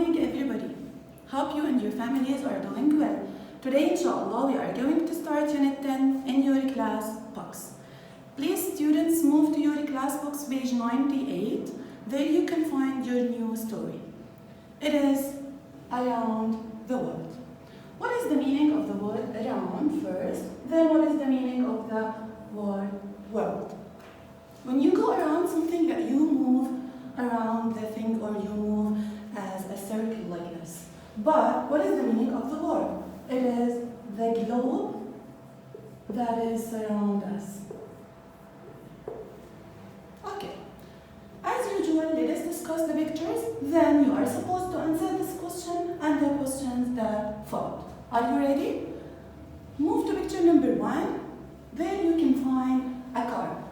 morning, everybody. Hope you and your families are doing well. Today, inshallah, we are going to start Unit 10 in your class books. Please, students, move to your class books, page 98. There you can find your new story. It is around the world. What is the meaning of the word around first? Then what is the meaning of the word world? When you go around something, that you move around the thing or you move as a circle like this. But what is the meaning of the word? It is the globe that is around us. Okay. As usual, let us discuss the pictures. Then you are supposed to answer this question and the questions that follow. Are you ready? Move to picture number 1. There you can find a car.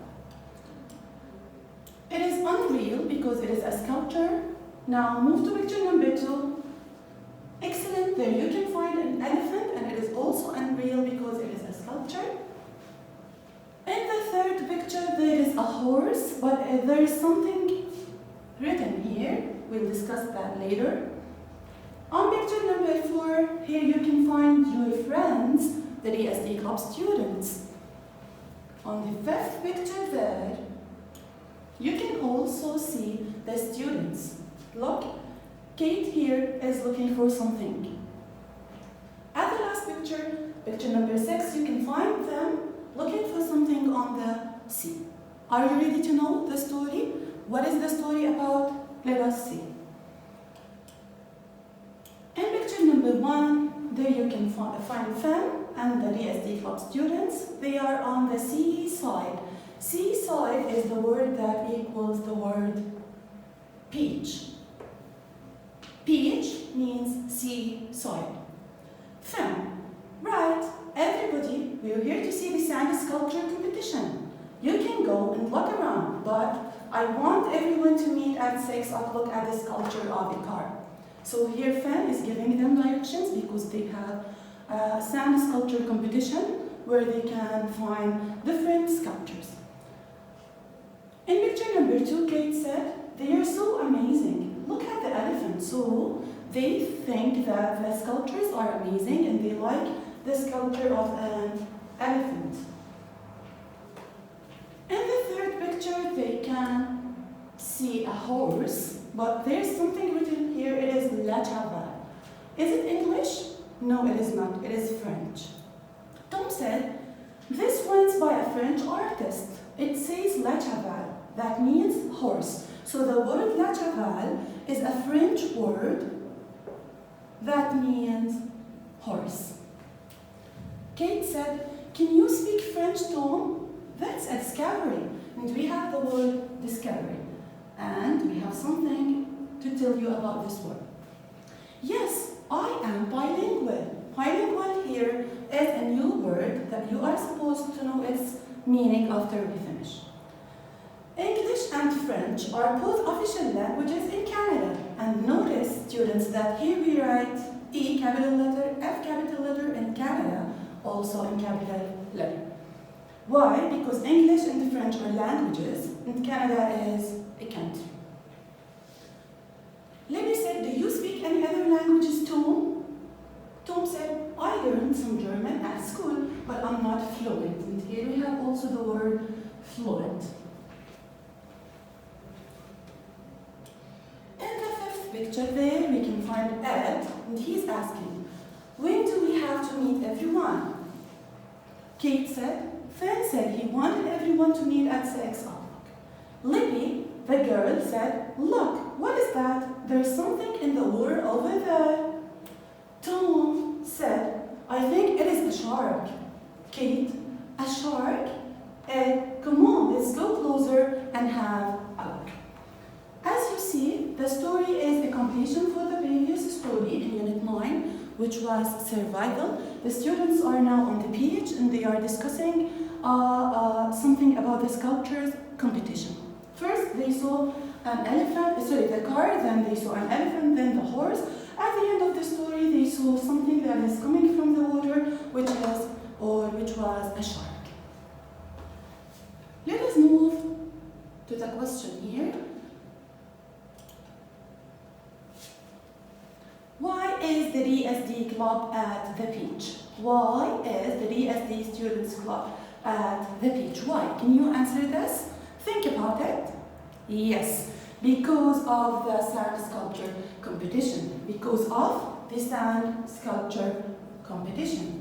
It is unreal because it is a sculpture. Now move to picture number 2. Excellent, there you can find an elephant and it is also unreal because it is a sculpture. In the third picture there is a horse, but there is something written here. We'll discuss that later. On picture number 4, here you can find your friends, the DSD Club students. On the 5th picture there, you can also see the students. Look, Kate here is looking for something. At the last picture, picture number 6, you can find them looking for something on the sea. Are you ready to know the story? What is the story about? Let us see. In picture number 1, there you can find Fem and the DSD Club students. They are on the seaside. Seaside is the word that equals the word beach. Beach means seaside. Fem, right, everybody, we are here to see the sand sculpture competition. You can go and look around, but I want everyone to meet at 6 o'clock at the sculpture of a car. So here Fem is giving them directions because they have a sand sculpture competition where they can find different sculptures. In picture number 2, Kate said, they are so amazing. Look at the elephant. So they think that the sculptures are amazing and they like the sculpture of an elephant. In the third picture, they can see a horse, but there's something written here. It is La Chaval. Is it English? No, it is not. It is French. Tom said, this one's by a French artist. It says La Chaval. That means horse. So the word La Chaval is a French word that means horse. Kate said, can you speak French, Tom? That's a discovery. And we have the word discovery. And we have something to tell you about this word. Yes, I am bilingual. Bilingual here is a new word that you are supposed to know its meaning after we finish. English and French are both official languages in Canada. And notice, students, that here we write E capital letter, F capital letter in Canada, also in capital letter. Why? Because English and French are languages and Canada is a country. Libby said, do you speak any other languages, Tom? Tom said, I learned some German at school, but I'm not fluent. And here we have also the word fluent. In the 5th picture there, we can find Ed, and he's asking, when do we have to meet everyone? Kate said, Finn said he wanted everyone to meet at 6 o'clock. Libby, the girl, said, look, what is that? There's something in the water over there. Tom said, I think it is a shark. Kate, a shark? Ed, come on, let's go closer and have a look. As you see, the story is a completion for the previous story in Unit 9, which was survival. The students are now on the beach and they are discussing something about the sculptures competition. First, they saw the car, then they saw an elephant, then the horse. At the end of the story, they saw something that is coming from the water, which was a shark. Let us move to the question here. is the DSD club at the beach? Why is the DSD students club at the beach? Why? Can you answer this? Think about it. Yes, because of the sand sculpture competition. Because of the sand sculpture competition.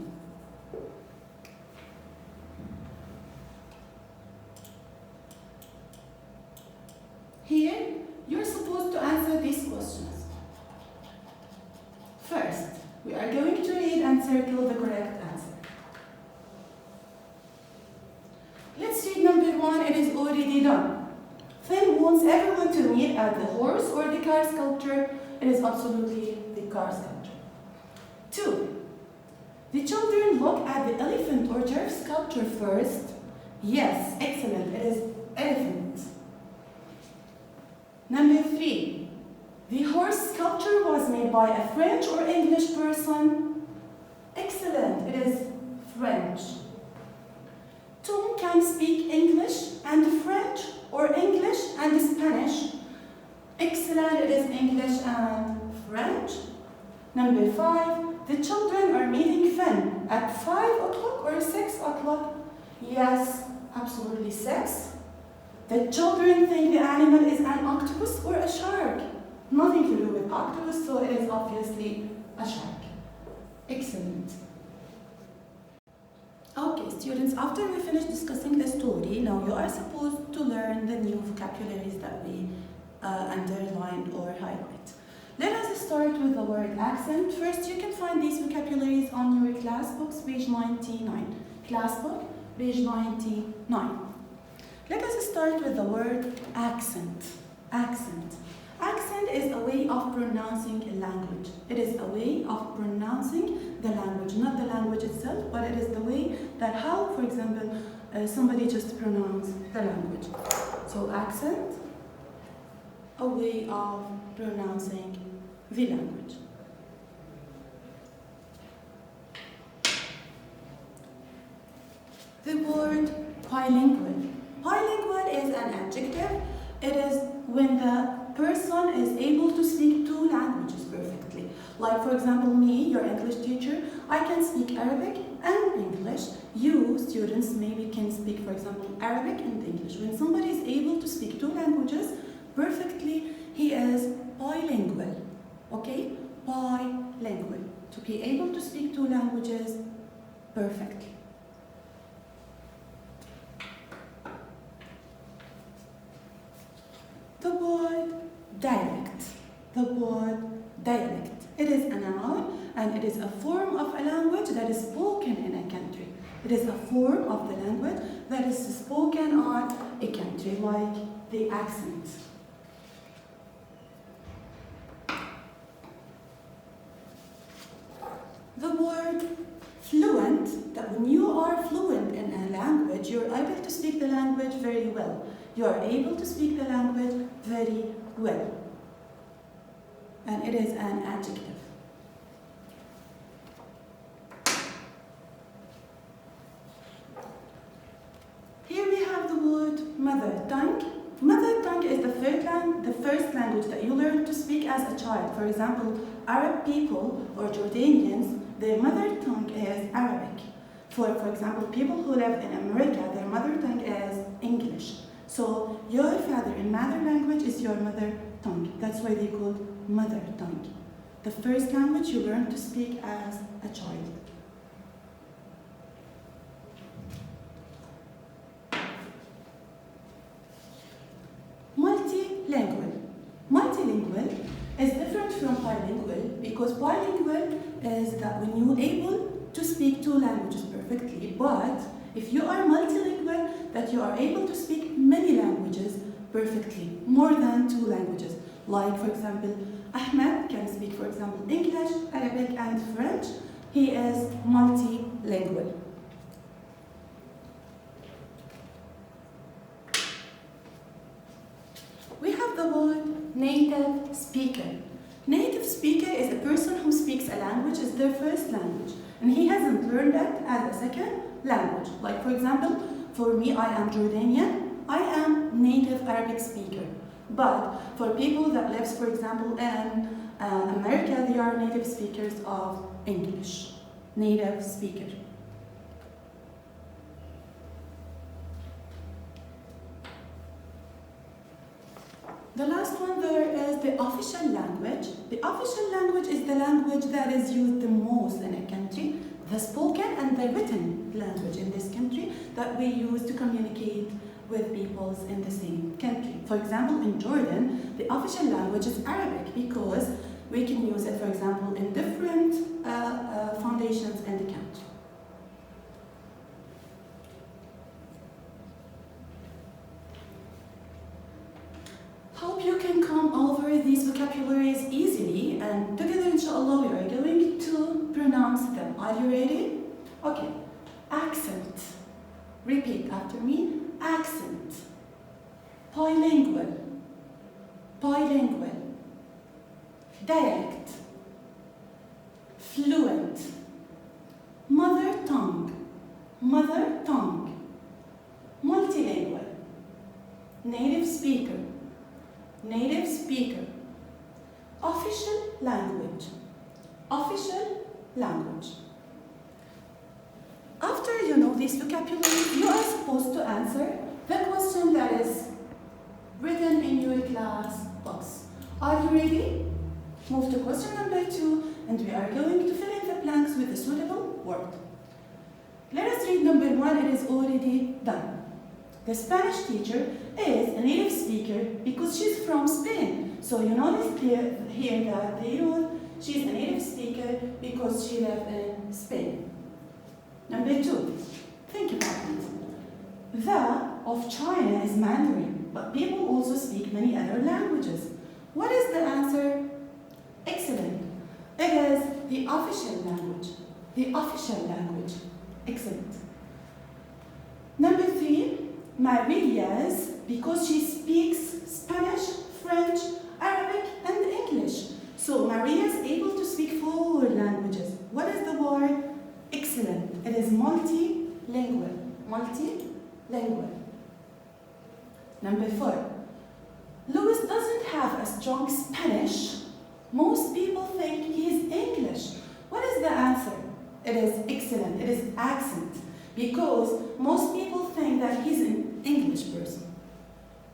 Here, you're supposed to answer these questions. First, we are going to read and circle the correct answer. Let's read number 1, it is already done. Finn wants everyone to meet at the horse or the car sculpture. It is absolutely the car sculpture. 2. The children look at the elephant or giraffe sculpture first. Yes, excellent, it is elephant. Number 3. The horse sculpture was made by a French or English person. Excellent, it is French. Tom can speak English and French or English and Spanish. Excellent, it is English and French. Number 5. The children are meeting Finn at 5 o'clock or 6 o'clock. Yes, absolutely 6. The children think the animal is an octopus or a shark. Nothing to do with octopus, so it is obviously a shark. Excellent. Okay, students, after we finish discussing the story, now you are supposed to learn the new vocabularies that we underlined or highlight. Let us start with the word accent. First, you can find these vocabularies on your class books, page 99. Class book, page 99. Let us start with the word accent. Accent. Accent is a way of pronouncing a language. It is a way of pronouncing the language, not the language itself, but it is the way that how, for example, somebody just pronounces the language. So accent, a way of pronouncing the language. The word bilingual. Bilingual is an adjective. It is when the person is able to speak 2 languages perfectly. Like, for example, me, your English teacher, I can speak Arabic and English. You, students, maybe can speak, for example, Arabic and English. When somebody is able to speak 2 languages perfectly, he is bilingual. Okay? Bilingual. To be able to speak 2 languages perfectly. The word dialect. The word dialect. It is a noun and it is a form of a language that is spoken in a country. It is a form of the language that is spoken on a country, like the accent. The word fluent, that when you are fluent in a language, you're able to speak the language very well. You are able to speak the language very well. And it is an adjective. Here we have the word mother tongue. Mother tongue is the first language that you learn to speak as a child. For example, Arab people or Jordanians, their mother tongue is Arabic. For example, people who live in America, their mother tongue is English. So your father in mother language is your mother tongue. That's why they call mother tongue. The first language you learn to speak as a child. Multilingual. Multilingual is different from bilingual because bilingual is that when you're able to speak 2 languages perfectly, but if you are multilingual, that you are able to speak many languages perfectly, more than 2 languages. Like, for example, Ahmed can speak, for example, English, Arabic, and French. He is multilingual. We have the word native speaker. Native speaker is a person who speaks a language as their first language, and he hasn't learned that as a second language. Like, for example, for me, I am Jordanian. I am native Arabic speaker. But for people that lives, for example, in America, they are native speakers of English. Native speaker. The last one there is the official language. The official language is the language that is used the most in a country, the spoken and the written language in this country that we use to communicate with peoples in the same country. For example, in Jordan, the official language is Arabic because we can use it, for example, in different foundations in the country. Hope you can come over these vocabularies easily, and together, inshallah, we are going to pronounce them. Are you ready? Okay. Accent. Repeat after me. Accent. Bilingual. Bilingual. Dialect. Fluent. Mother tongue. Mother tongue. Multilingual. Native speaker. Native speaker. Official language. Official language. After you know these vocabularies, you are supposed to answer the question that is written in your class box. Are you ready? Move to question number 2, and we are going to fill in the blanks with a suitable word. Let us read number 1, it is already done. The Spanish teacher is a native speaker because she's from Spain. So you notice here that they wrote she's a native speaker because she lived in Spain. Number 2, think about it. The of China is Mandarin, but people also speak many other languages. What is the answer? Excellent. It is the official language. The official language. Excellent. Number 3, Maria's because she speaks Spanish, French, Arabic, and English. So Maria is able to speak 4 languages. What is the word? Excellent. It is multilingual. Multilingual. Number 4. Louis doesn't have a strong Spanish. Most people think he is English. What is the answer? It is excellent. It is accent. Because most people think that he's an English person.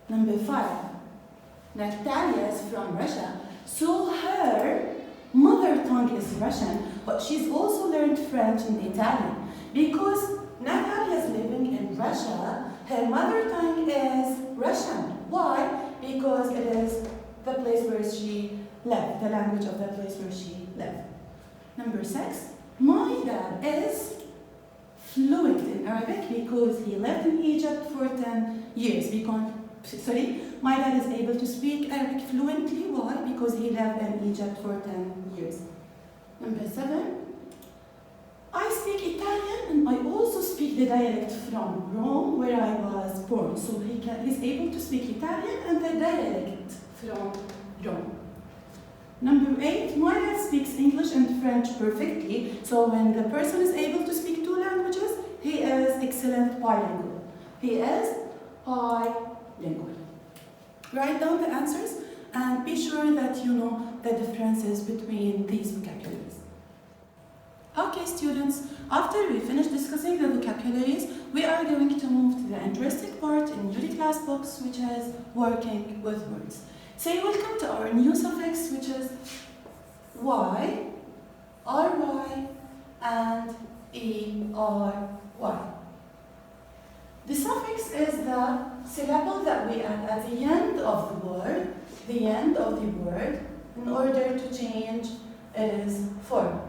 Number 5. Natalia is from Russia, so her mother tongue is Russian, but she's also learned French and Italian. Because Natalia is living in Russia, her mother tongue is Russian. Why? Because it is the place where she lived, the language of the place where she lived. Number 6. My dad is fluent in Arabic because he lived in Egypt for 10 years. My dad is able to speak Arabic fluently. Why? Because he lived in Egypt for 10 years. Number 7. I speak Italian and I also speak the dialect from Rome where I was born. So he's able to speak Italian and the dialect from Rome. Number 8, my dad speaks English and French perfectly. So when the person is able to speak 2 languages, he is excellent bilingual. He is bilingual. Write down the answers and be sure that you know the differences between these vocabularies. Okay, students, after we finish discussing the vocabularies, we are going to move to the interesting part in your class box, which is working with words. Say welcome to our new suffix, which is y, ry, and ery. The suffix is the syllable that we add at the end of the word, in order to change its form.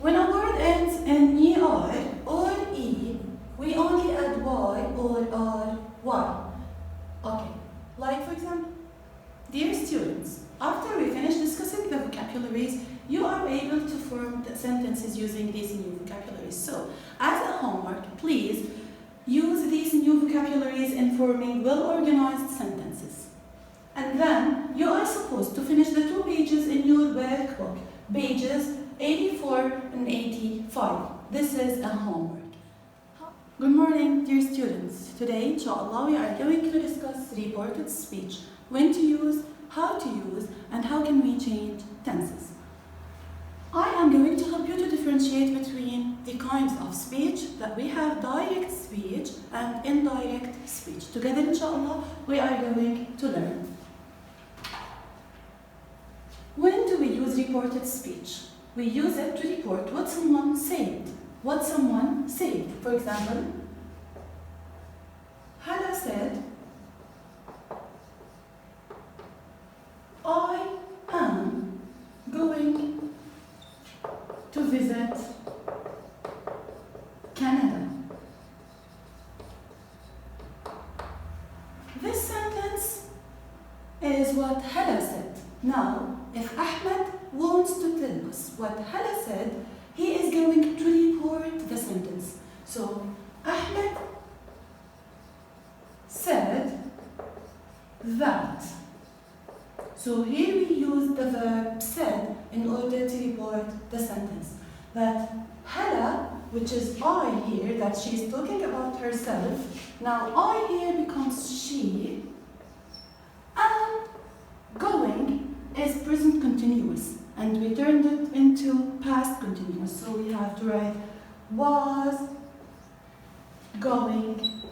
When a word ends in er or e, we only add y or ry. Okay, like for example, dear students, after we finish discussing the vocabularies, you are able to form the sentences using these new vocabularies. So, as a homework, please use these new vocabularies in forming well-organized sentences. And then, you are supposed to finish the 2 pages in your workbook, pages 84 and 85. This is a homework. Good morning, dear students. Today, inshallah, we are going to discuss reported speech, when to use, how to use, and how can we change tenses. I am going to help you to differentiate between the kinds of speech that we have: direct speech and indirect speech. Together, inshallah, we are going to learn. When do we use reported speech? We use it to report what someone said. What someone said. For example, Hala said, I am going to visit Canada. This sentence is what Hala said. Now, if Ahmed wants to tell us what Hala said, he is going to report the sentence. So, Ahmed said that. So here we use the verb said in order to report the sentence. That Hala, which is I here, that she is talking about herself. Now I here becomes she, and going is present continuous, and we turned it into past continuous. So we have to write was going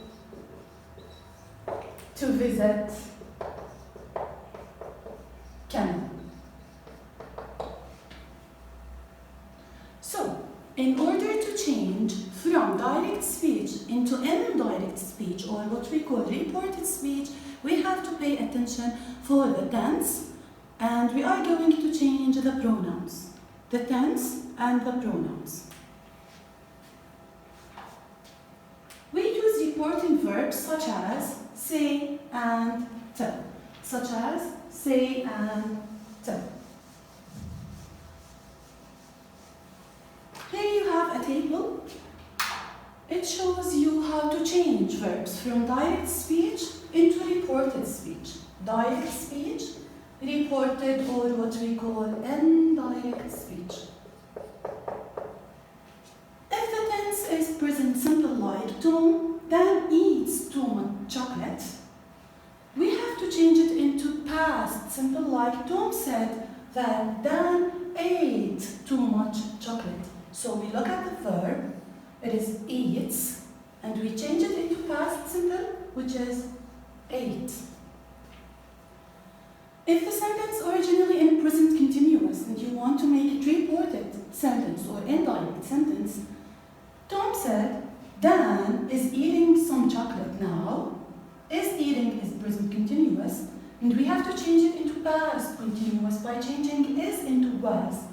to visit Canada. So, in order to change from direct speech into indirect speech, or what we call reported speech, we have to pay attention for the tense, and we are going to change the pronouns. The tense and the pronouns. We use reporting verbs such as say and tell. Such as say and tell. Here you have a table. It shows you how to change verbs from direct speech into reported speech. Direct speech, reported, or what we call indirect speech. If the tense is present simple like Tom Dan eats too much chocolate, we have to change it into past simple like Tom said that Dan ate too much chocolate. So we look at the verb, it is eats, and we change it into past simple, which is ate. If the sentence originally in present continuous and you want to make it reported sentence or indirect sentence, Tom said Dan is eating some chocolate now. Is eating is present continuous, and we have to change it into past continuous by changing is into was.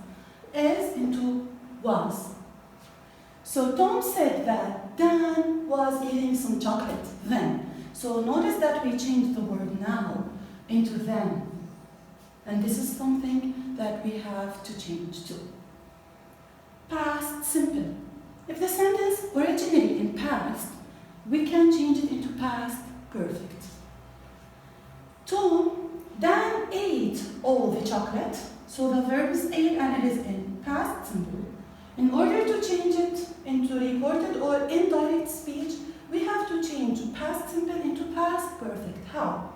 Is into was. So Tom said that Dan was eating some chocolate then. So notice that we changed the word now into then. And this is something that we have to change too. Past simple. If the sentence originally in past, we can change it into past perfect. Dan ate all the chocolate. So the verb is ate and it is in past simple. In order to change it into reported or indirect speech, we have to change past simple into past perfect. How?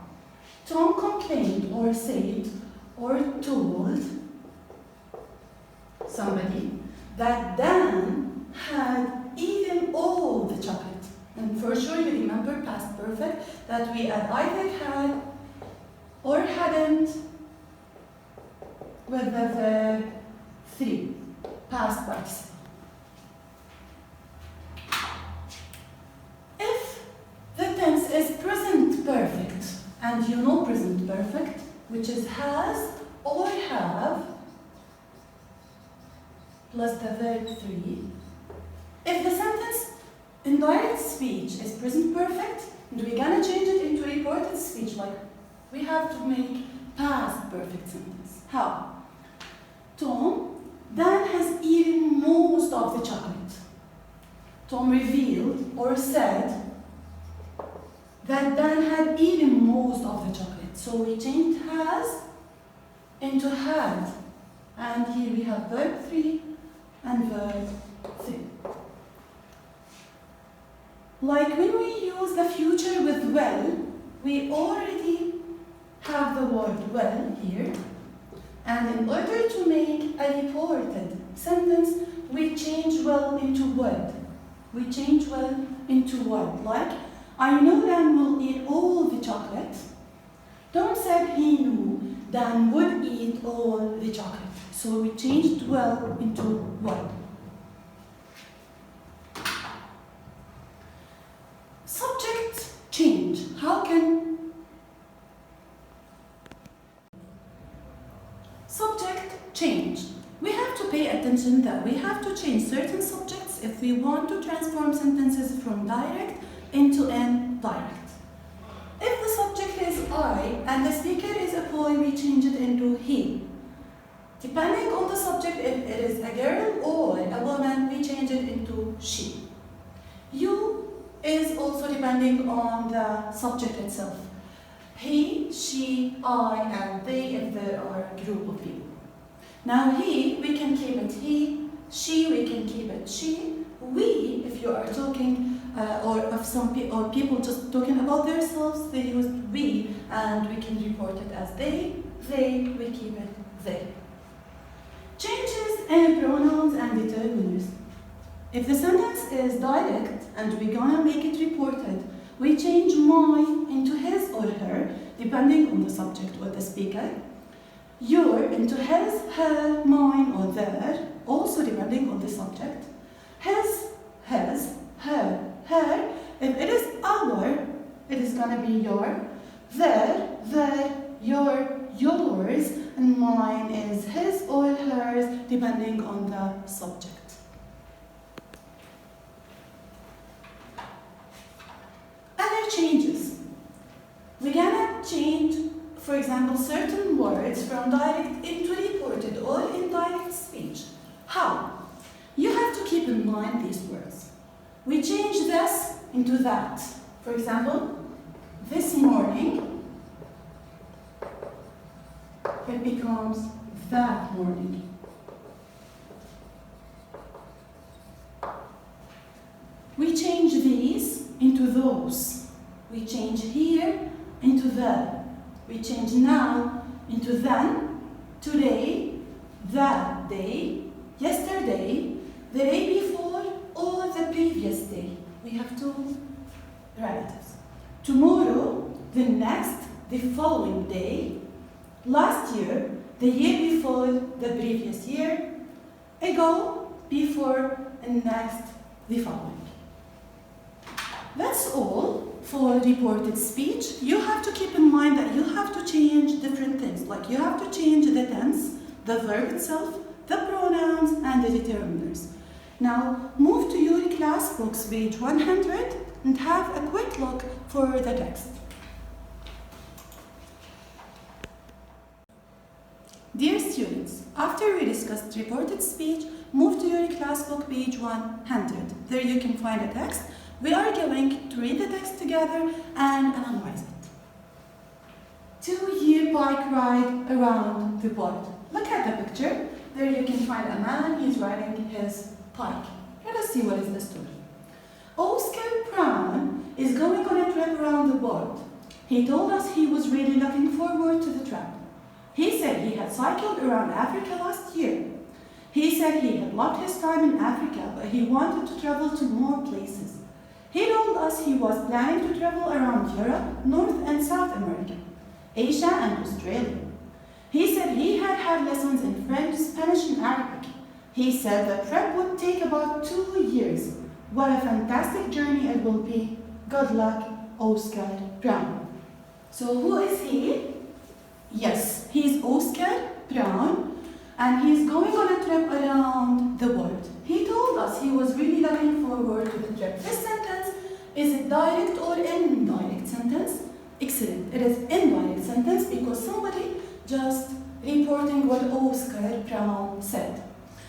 Tom complained or said or told somebody that Dan had eaten all the chocolate. And for sure you remember past perfect that we had either had or hadn't with the verb 3, past participle. If the tense is present perfect, and you know present perfect, which is has or have, plus the verb 3. If the sentence in direct speech is present perfect, and we're gonna change it into reported speech, like we have to make past perfect sentence. How? Dan has eaten most of the chocolate. Tom revealed or said that Dan had eaten most of the chocolate. So we changed has into had. And here we have verb 3 and verb 3. Like when we use the future we already have the word well here. And in order to make a reported sentence, we change well into would. We change well into would. Like, I know Dan will eat all the chocolate. Don't say he knew Dan would eat all the chocolate. So we changed well into would. Subject change. How can subject change? We have to pay attention that we have to change certain subjects if we want to transform sentences from direct into indirect. If the subject is I and the speaker is a boy, we change it into he. Depending on the subject, if it is a girl or a woman, we change it into she. You is also depending on the subject itself. He, she, I, and they if there are a group of people. Now he, we can keep it he, she, we can keep it she, we, if you are talking, or if or people just talking about themselves, they use we, and we can report it as they, we keep it they. Changes in pronouns and determiners. If the sentence is direct and we're gonna make it reported, we change my into his or her, depending on the subject or the speaker. Your into his, her, mine, or their, also depending on the subject. His, her. If it is our, it is gonna be your. Their, your, yours, and mine is his or hers, depending on the subject. Other changes. We're gonna change, for example, certain words from direct into reported or indirect speech. How? You have to keep in mind these words. We change this into that. For example, this morning, it becomes that morning. We change these into those. We change here into there. We change now into then, today, that day, yesterday, the day before, or the previous day. We have two relatives. Tomorrow, the next, the following day, last year, the year before, the previous year, ago, before, and next, the following. That's all for reported speech. You have to keep in mind that you have to change different things. Like you have to change the tense, the verb itself, the pronouns, and the determiners. Now, move to your class books, page 100, and have a quick look for the text. Dear students, after we discussed reported speech, move to your class book, page 100. There you can find a text. We are going to read the text together and analyze it. 2-year bike ride around the world. Look at the picture. There you can find a man, he's riding his bike. Let us see what is the story. Oscar Brown is going on a trip around the world. He told us he was really looking forward to the trip. He said he had cycled around Africa last year. He said he had loved his time in Africa, but he wanted to travel to more places. He told us he was planning to travel around Europe, North and South America, Asia and Australia. He said he had had lessons in French, Spanish and Arabic. He said the trip would take about 2 years. What a fantastic journey it will be. Good luck, Oscar Brown. So who is he? Yes, he's Oscar Brown, and he's going on a trip around the world. He told us he was really looking forward to the trip. This sentence, is it direct or indirect sentence? Excellent, it is indirect sentence because somebody just reporting what Oscar Brown said.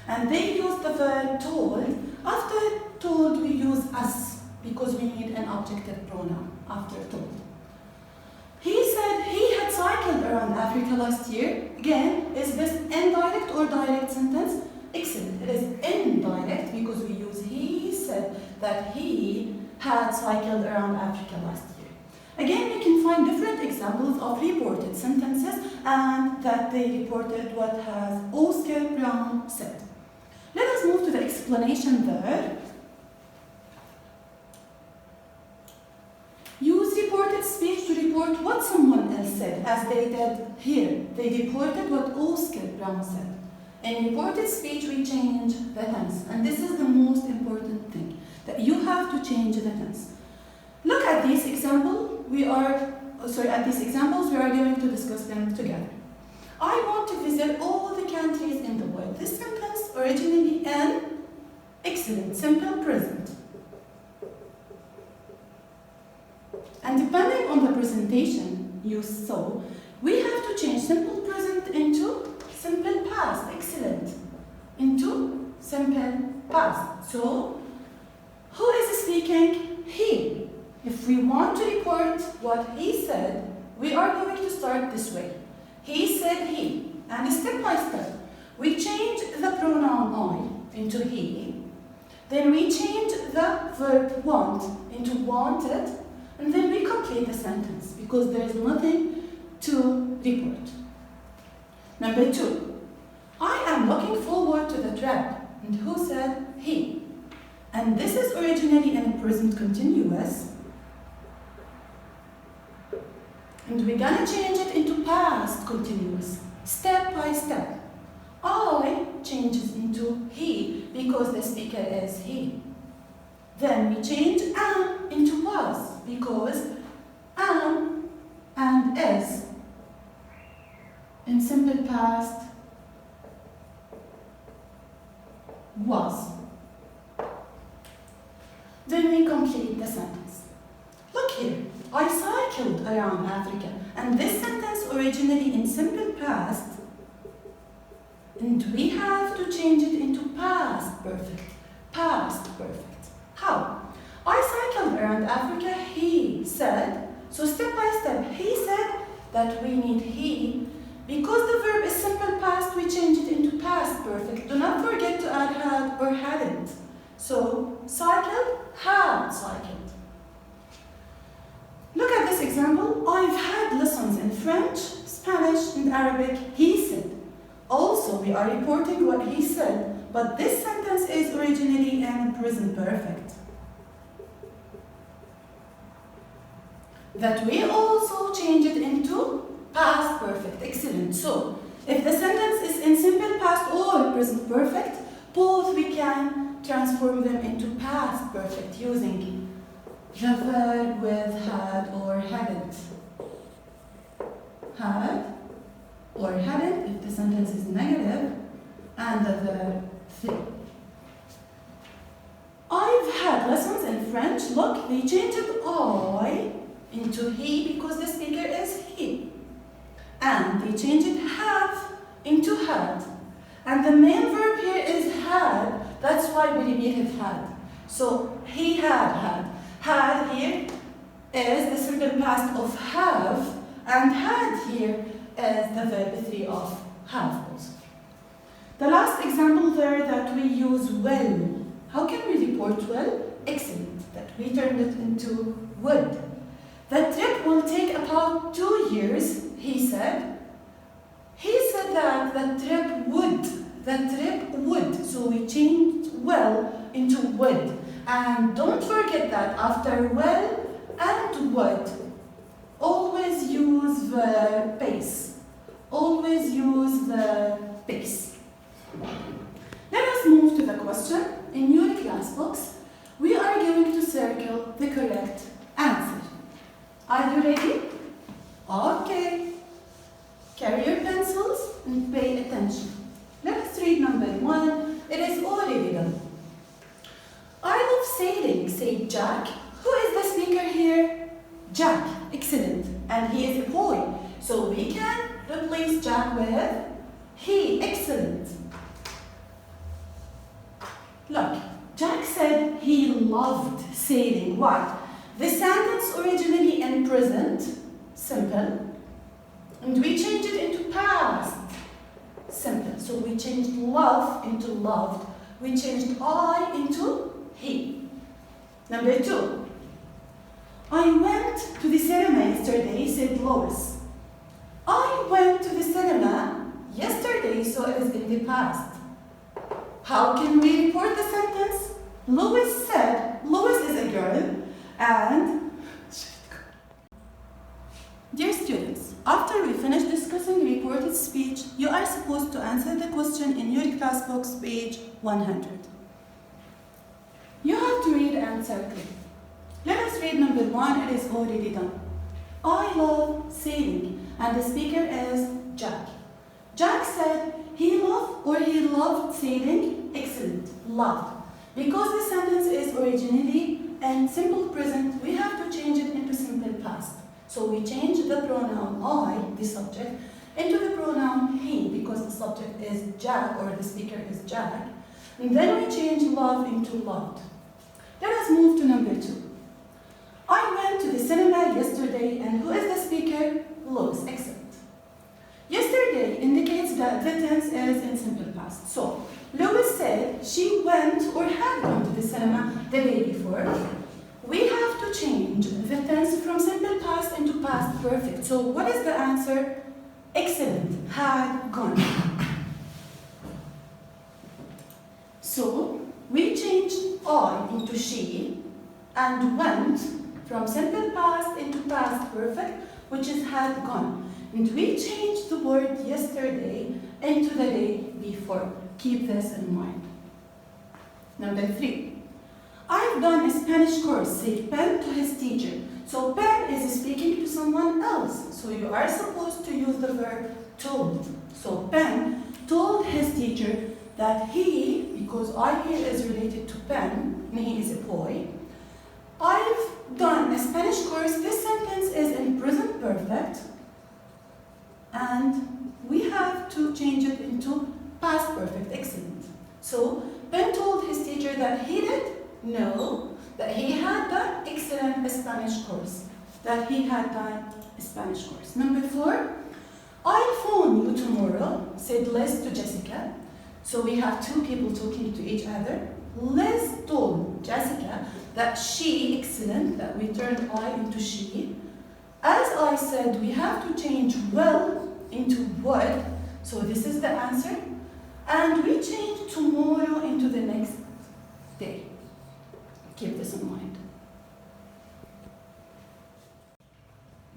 And they used the verb told. After told, we use us because we need an objective pronoun after told. He said he had cycled around Africa last year. Again, is this indirect or direct sentence? Excellent. It is indirect because we use he said that he had cycled around Africa last year. Again, you can find different examples of reported sentences and that they reported what has Oscar Brown said. Let us move to the explanation there. Use reported speech to report what someone else said, as they did here. They reported what Oscar Brown said. In reported speech, we change the tense, and this is the most important thing, that you have to change the tense. Look at these examples. We are going to discuss them together. I want to visit all the countries in the world. This sentence originally in excellent, simple present. And depending on the presentation you saw, we have to change simple present into simple past, excellent, into simple past. So, who is speaking? He. If we want to report what he said, we are going to start this way. He said he. And step by step, we change the pronoun I into he. Then we change the verb want into wanted. And then we complete the sentence because there is nothing to report. Number 2. I am looking forward to the trip. And who said? He. And this is originally in present continuous. And we're gonna change it into past continuous, step by step. I changes into he because the speaker is he. Then we change am into was because am and is in simple past was. Then we complete the sentence. Look here, I cycled around Africa, and this sentence originally in simple past, and we have to change it into past perfect. Past perfect. How? I cycled around Africa, he said. So step by step, he said that we need he. Because the verb is simple past, we change it into past perfect. Do not forget to add had or hadn't. So, cycled, had cycled. Look at this example. I've had lessons in French, Spanish, and Arabic, he said. Also, we are reporting what he said, but this sentence is originally in present perfect. That we also change it into past perfect. Excellent. So, if the sentence is in simple past or present perfect, both we can transform them into past perfect using the verb with had or hadn't. Had or hadn't if the sentence is negative, and the verb thing. I've had lessons in French. Look, they changed I into he because the speaker is he. And they changed it have into had. And the main verb here is had. That's why we repeated had. So he had. Had here is the simple past of have, and had here is the verb 3 of have also. The last example there that we use well. How can we report well? Excellent. That we turned it into would. The trip will take about 2 years, he said. He said that the trip would. The trip would. So we changed well into would. And don't forget that after well and would, always use the base. Always use the base. Let us move to the question. In your class books, we are going to circle the correct answer. Are you ready? Okay. Carry your pencils and pay attention. Let us read number 1. It is already done. I love sailing, said Jack. Who is the speaker here? Jack. Excellent. And he is a boy. So we can replace Jack with he. Excellent. Look, Jack said he loved sailing. Why? The sentence originally in present, simple, and we changed it into past, simple. So we changed love into loved. We changed I into he. Number 2. I went to the cinema yesterday, said Lois. I went to the cinema yesterday, so it is in the past. How can we report the sentence? Lois said, Lois is a girl, and dear students, after we finish discussing reported speech, you are supposed to answer the question in your class box, page 100. You have to read and circle. Let us read number 1, it is already done. I love sailing, and the speaker is Jack. Jack said he loved sailing. Excellent, loved. Because the sentence is originally in simple present, we have to change it into simple past. So we change the pronoun I, the subject, into the pronoun he, because the subject is Jack, or the speaker is Jack. And then we change love into loved. Let us move to number 2. I went to the cinema yesterday, and who is the speaker? Lois. Excellent. Yesterday indicates that the tense is in simple past. So, Lois said she went or had gone to the cinema the day before. We have to change the tense from simple past into past perfect. So, what is the answer? Excellent. Had gone. So, we changed I into she and went from simple past into past perfect, which is had gone. And we changed the word yesterday into the day before. Keep this in mind. Number 3. I've done a Spanish course, said Ben to his teacher. So Ben is speaking to someone else. So you are supposed to use the verb told. So Ben told his teacher that he, because I here is related to Ben, and he is a boy, I've done a Spanish course. This sentence is in present perfect, and we have to change it into past perfect. Excellent. So Ben told his teacher that he did know that he had done excellent Spanish course. That he had done a Spanish course. Number 4, I'll phone you tomorrow, said Liz to Jessica. So we have two people talking to each other. Liz told Jessica that she, excellent, that we turned I into she. As I said, we have to change will into would. So this is the answer. And we change tomorrow into the next day. Keep this in mind.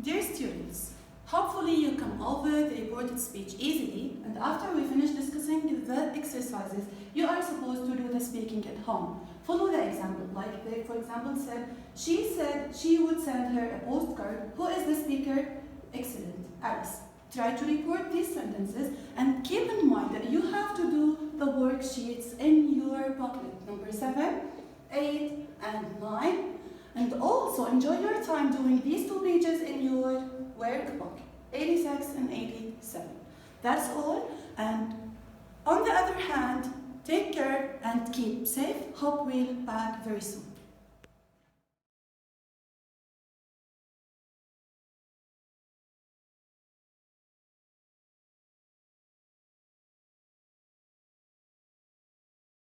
Dear students, hopefully you come over the reported speech easily, and after we finish discussing the exercises, you are supposed to do the speaking at home. Follow the example, like they, for example, said she would send her a postcard. Who is the speaker? Excellent, Alice. Try to report these sentences and keep in mind that you have to do the worksheets in your booklet, number 7, 8, and 9. And also enjoy your time doing these 2 pages in your workbook, 86 and 87. That's all. And on the other hand, take care and keep safe. Hope we'll back very soon.